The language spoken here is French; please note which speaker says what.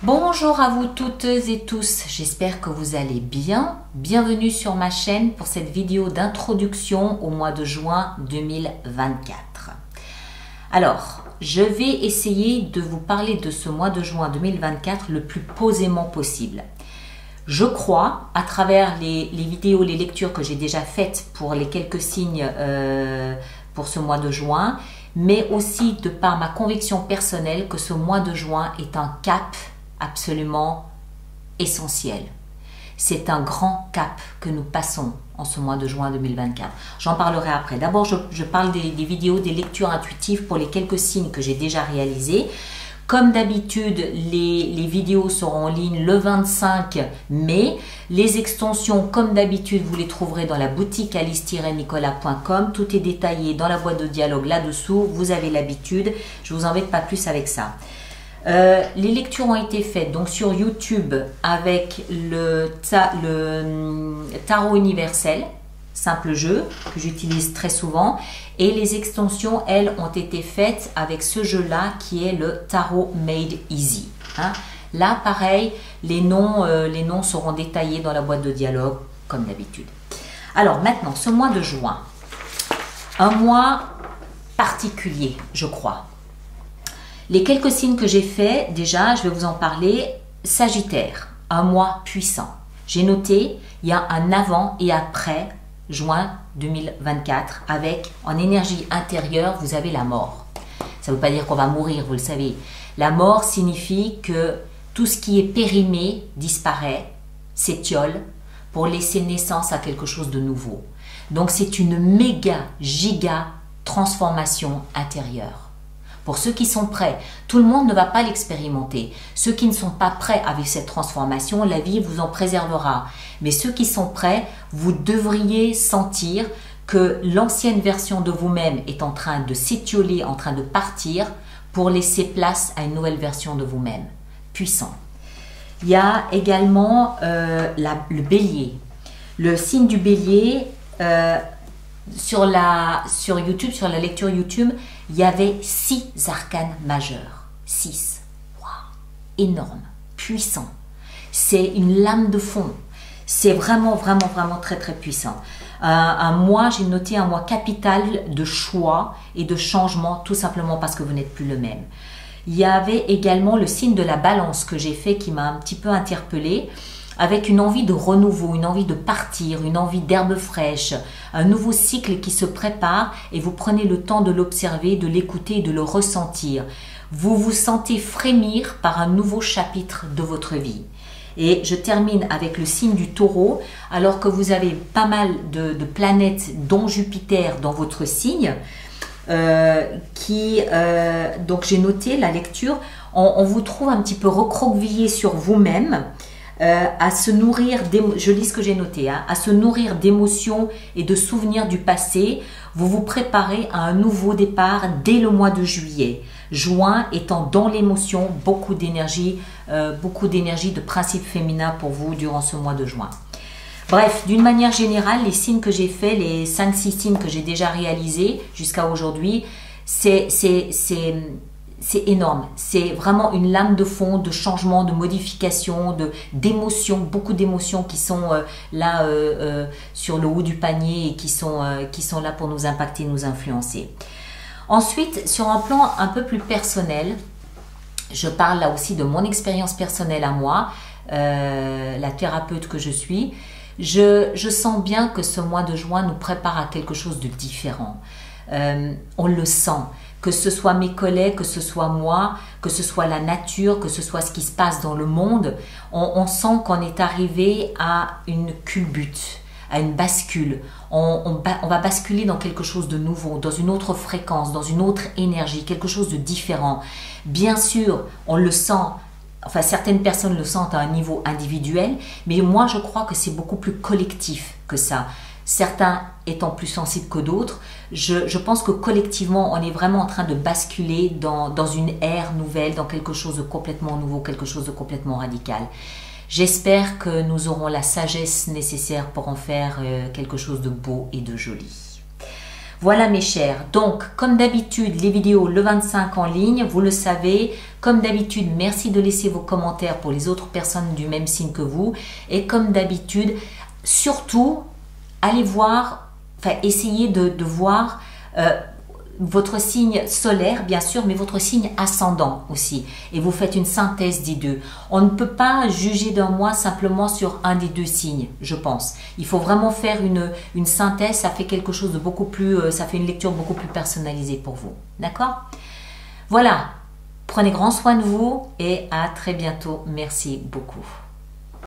Speaker 1: Bonjour à vous toutes et tous, j'espère que vous allez bien. Bienvenue sur ma chaîne pour cette vidéo d'introduction au mois de juin 2024. Alors, je vais essayer de vous parler de ce mois de juin 2024 le plus posément possible. Je crois, à travers les vidéos, les lectures que j'ai déjà faites pour les quelques signes pour ce mois de juin, mais aussi de par ma conviction personnelle que ce mois de juin est un cap absolument essentiel. C'est un grand cap que nous passons en ce mois de juin 2024. J'en parlerai après. D'abord, je parle des vidéos, des lectures intuitives pour les quelques signes que j'ai déjà réalisés. Comme d'habitude, les vidéos seront en ligne le 25 mai. Les extensions, comme d'habitude, vous les trouverez dans la boutique alice-nicolas.com. Tout est détaillé dans la boîte de dialogue là-dessous. Vous avez l'habitude. Je ne vous embête pas plus avec ça. Les lectures ont été faites donc sur YouTube avec le tarot universel, simple jeu que j'utilise très souvent, et les extensions, elles, ont été faites avec ce jeu-là qui est le Tarot Made Easy. Là, pareil, les noms seront détaillés dans la boîte de dialogue comme d'habitude. Alors maintenant, ce mois de juin, un mois particulier, je crois. Les quelques signes que j'ai faits, déjà, je vais vous en parler. Sagittaire, un mois puissant. J'ai noté, il y a un avant et après juin 2024 avec, en énergie intérieure, vous avez la mort. Ça ne veut pas dire qu'on va mourir, vous le savez. La mort signifie que tout ce qui est périmé disparaît, s'étiole, pour laisser naissance à quelque chose de nouveau. Donc c'est une méga, giga transformation intérieure. Pour ceux qui sont prêts, tout le monde ne va pas l'expérimenter. Ceux qui ne sont pas prêts avec cette transformation, la vie vous en préservera. Mais ceux qui sont prêts, vous devriez sentir que l'ancienne version de vous-même est en train de s'étioler, en train de partir pour laisser place à une nouvelle version de vous-même. Puissant. Il y a également le bélier. Le signe du bélier, sur YouTube, sur la lecture YouTube, il y avait 6 arcanes majeurs. 6. Wow. Énorme. Puissant. C'est une lame de fond. C'est vraiment, vraiment, vraiment très, très puissant. Un mois, j'ai noté un mois capital de choix et de changement, tout simplement parce que vous n'êtes plus le même. Il y avait également le signe de la balance que j'ai fait qui m'a un petit peu interpellée, avec une envie de renouveau, une envie de partir, une envie d'herbe fraîche, un nouveau cycle qui se prépare et vous prenez le temps de l'observer, de l'écouter et de le ressentir. Vous vous sentez frémir par un nouveau chapitre de votre vie. Et je termine avec le signe du taureau, alors que vous avez pas mal de planètes, dont Jupiter, dans votre signe, donc j'ai noté la lecture, on vous trouve un petit peu recroquevillé sur vous-même, à se nourrir, je lis ce que j'ai noté, à se nourrir d'émotions et de souvenirs du passé. Vous vous préparez à un nouveau départ dès le mois de juillet. Juin étant dans l'émotion, beaucoup d'énergie de principe féminin pour vous durant ce mois de juin. Bref, d'une manière générale, les signes que j'ai faits, les 5-6 signes que j'ai déjà réalisés jusqu'à aujourd'hui, c'est énorme. C'est vraiment une lame de fond, de changement, de modification, d'émotions, beaucoup d'émotions qui sont là sur le haut du panier et qui sont là pour nous impacter, nous influencer. Ensuite, sur un plan un peu plus personnel, je parle là aussi de mon expérience personnelle à moi, la thérapeute que je suis. Je sens bien que ce mois de juin nous prépare à quelque chose de différent. On le sent. Que ce soit mes collègues, que ce soit moi, que ce soit la nature, que ce soit ce qui se passe dans le monde, on sent qu'on est arrivé à une culbute, à une bascule. On va basculer dans quelque chose de nouveau, dans une autre fréquence, dans une autre énergie, quelque chose de différent. Bien sûr, on le sent, enfin certaines personnes le sentent à un niveau individuel, mais moi je crois que c'est beaucoup plus collectif que ça. Certains étant plus sensibles que d'autres, je pense que collectivement, on est vraiment en train de basculer dans une ère nouvelle, dans quelque chose de complètement nouveau, quelque chose de complètement radical. J'espère que nous aurons la sagesse nécessaire pour en faire quelque chose de beau et de joli. Voilà mes chers, donc comme d'habitude les vidéos le 25 en ligne, vous le savez, comme d'habitude merci de laisser vos commentaires pour les autres personnes du même signe que vous et comme d'habitude surtout allez voir, enfin essayez de voir votre signe solaire bien sûr mais votre signe ascendant aussi et vous faites une synthèse des deux. On ne peut pas juger d'un mois simplement sur un des deux signes, je pense. Il faut vraiment faire une synthèse, ça fait quelque chose de beaucoup plus, ça fait une lecture beaucoup plus personnalisée pour vous. D'accord? Voilà, prenez grand soin de vous et à très bientôt. Merci beaucoup.